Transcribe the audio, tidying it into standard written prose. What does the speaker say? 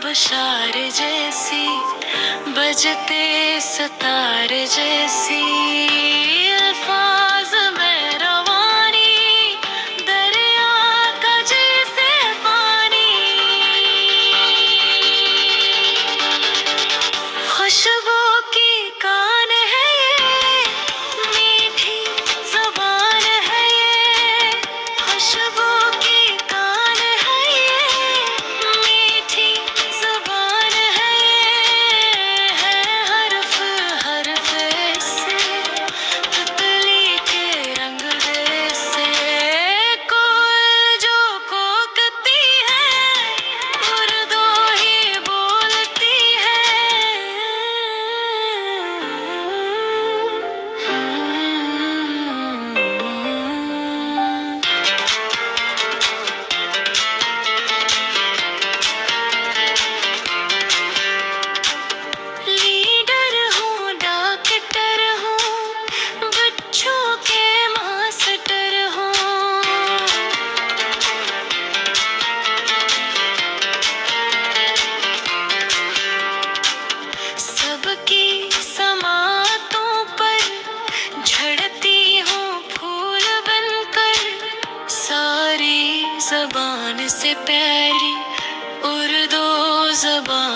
खुशार जैसी, बजते सतार जैसी, अल्फाज में रवानी, दरिया का जैसे पानी, खुशबू की कान है ये, मीठी ज़बान है ये, खुशबू की कान है ये, मीठी ज़बान है ये, है हर्फ हर्फ से, तितली के रंग से, कोयल जो कोकती है, उर्दू ही बोलती है। लीडर हूँ, डॉक्टर हूँ, बच्चों के मास्टर हूँ, सबकी समातों पर झड़ती हूँ फूल बनकर, सारी ज़बान से प्यारी उर्दू ज़बान